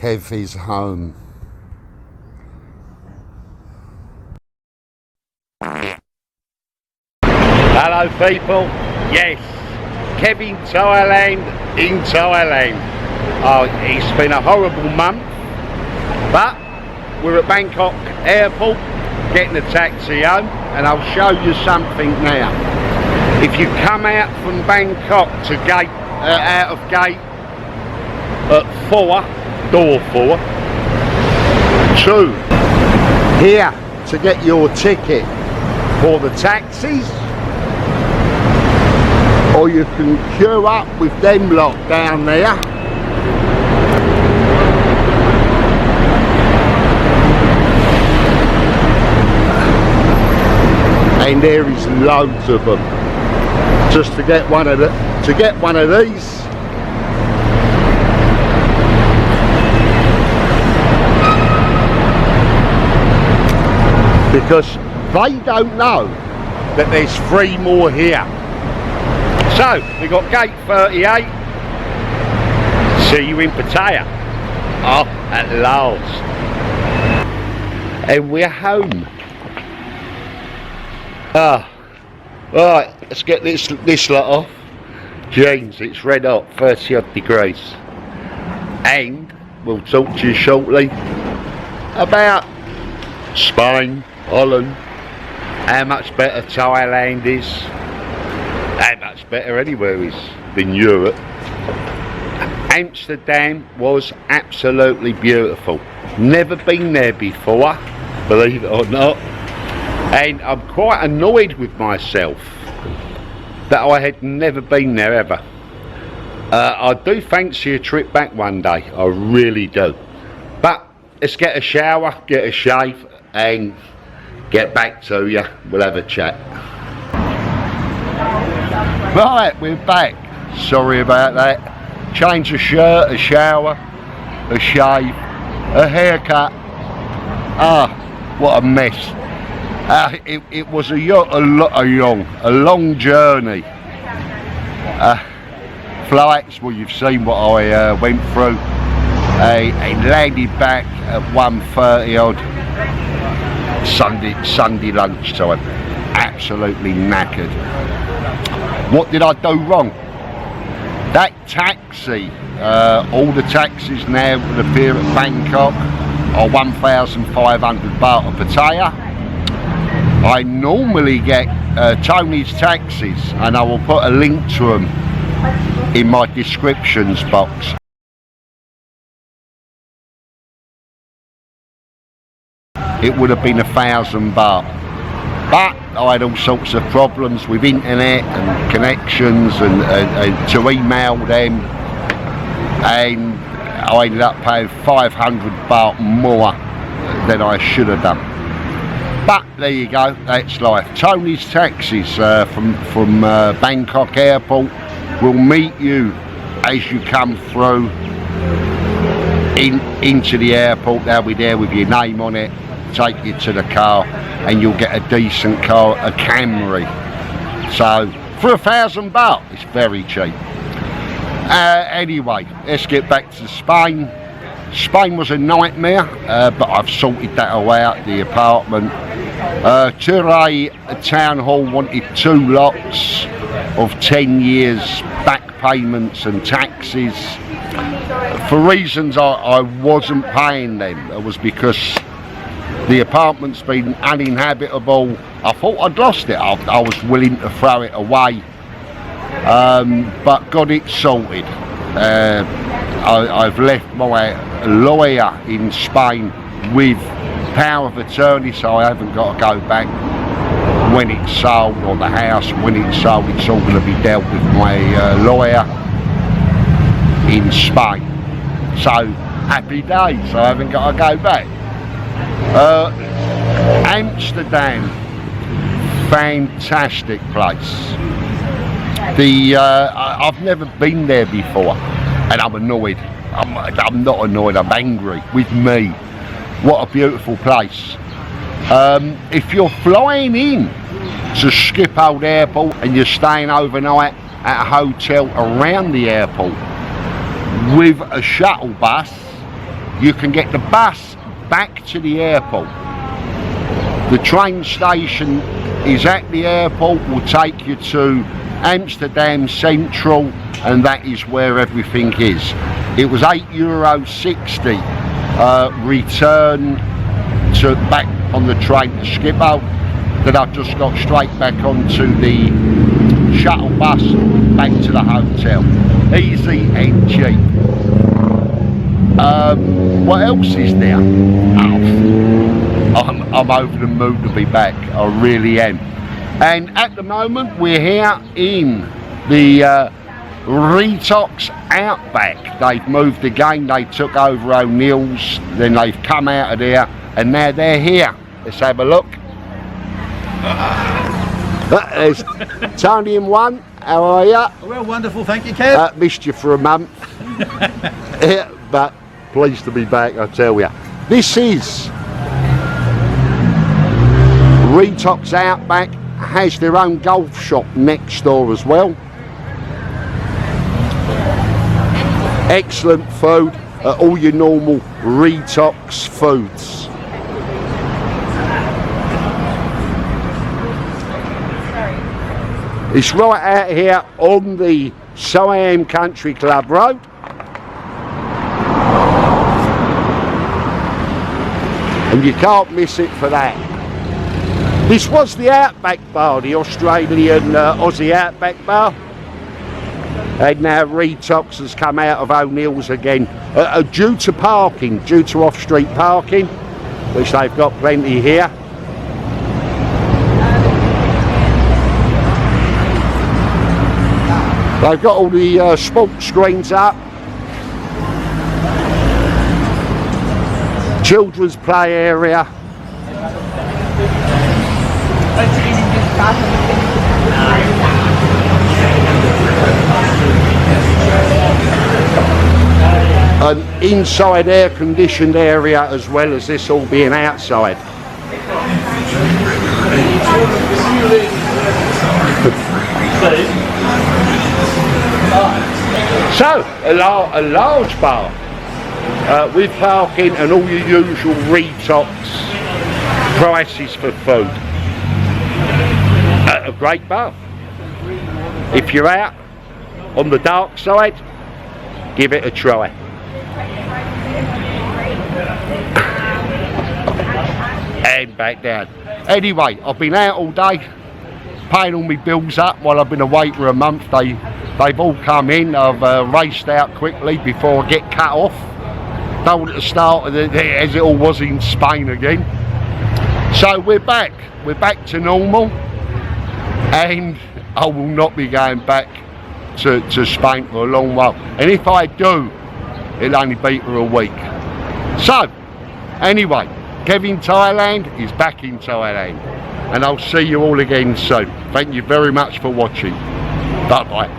Kev is home. Hello people, yes, Kev-In-Thailand in Thailand. Oh, it's been a horrible month, but we're at Bangkok airport getting a taxi home, and I'll show you something now. If you come out from Bangkok to gate, out of gate at 4, door 4, to here to get your ticket for the taxis, or you can queue up with them lot down there. And there is loads of them. Just to get one of these, because they don't know that there's 3 more here. So we got gate 38. See you in Pattaya. Oh, at last. And we're home. Right, let's get this lot off. Jeans, it's red hot, 30 odd degrees. And we'll talk to you shortly about Spain, Holland, how much better Thailand is, how much better anywhere is than Europe. Amsterdam was absolutely beautiful. Never been there before, believe it or not. And I'm quite annoyed with myself that I had never been there ever. I do fancy a trip back one day, I really do. But let's get a shower, get a shave, and get back to you. We'll have a chat. Right, we're back. Sorry about that. Change a shirt, a shower, a shave, a haircut. Ah, what a mess. It was a long journey. Flights, well, you've seen what I went through. I landed back at 1:30 odd Sunday lunchtime. Absolutely knackered. What did I do wrong? That taxi, all the taxis now that appear at Bangkok are 1,500 baht of Pattaya. I normally get Tony's taxis, and I will put a link to them in my descriptions box. It would have been 1,000 baht, but I had all sorts of problems with internet and connections and to email them, and I ended up paying 500 baht more than I should have done. But there you go, that's life. Tony's taxis from Bangkok airport will meet you as you come through into the airport. They'll be there with your name on it, take you to the car, and you'll get a decent car, a Camry. So for 1,000 baht, it's very cheap. Anyway, let's get back to Spain. Spain was a nightmare, but I've sorted that away out the apartment. Ture Town Hall wanted 2 lots of 10 years back payments and taxes. For reasons I wasn't paying them. It was because the apartment's been uninhabitable. I thought I'd lost it. I was willing to throw it away, but got it sorted. I've left my lawyer in Spain with power of attorney, so I haven't got to go back when it's sold, or the house when it's sold. It's all going to be dealt with my lawyer in Spain. So happy days, I haven't got to go back. Amsterdam, fantastic place. I've never been there before, and I'm annoyed. I'm not annoyed, I'm angry with me. What a beautiful place. If you're flying in to Schiphol Airport and you're staying overnight at a hotel around the airport with a shuttle bus, you can get the bus back to the airport. The train station is at the airport, will take you to Amsterdam Central, and that is where everything is. It was €8.60 return to back on the train to Schiphol. Then I've just got straight back onto the shuttle bus back to the hotel. Easy and cheap. What else is there? Oh, I'm over the moon to be back. I really am. And at the moment we're here in the Retox Outback. They've moved again. They took over O'Neill's, then they've come out of there, and now they're here. Let's have a look. There's Tony and One. How are you? Well, wonderful, thank you, Kev. Missed you for a month. Yeah, but pleased to be back, I tell you. This is Retox Outback. Has their own golf shop next door as well. Excellent food, all your normal Retox foods. It's right out here on the Siam Country Club Road. And you can't miss it for that. This was the Outback Bar, the Australian Aussie Outback Bar. And now Retox has come out of O'Neill's again, due to parking, due to off-street parking, which they've got plenty here. They've got all the sports screens up, children's play area. An inside air conditioned area as well as this all being outside. So a large bar with parking and all your usual Retox prices for food. A great bar. If you're out on the dark side, give it a try. And back down. Anyway, I've been out all day paying all my bills up while I've been away for a month. They've all come in. I've raced out quickly before I get cut off. Don't want it to start as it all was in Spain again. So we're back to normal, and I will not be going back to Spain for a long while, and if I do, it'll only be for a week. So anyway, Kev-In-Thailand is back in Thailand, and I'll see you all again soon. Thank you very much for watching. Bye bye.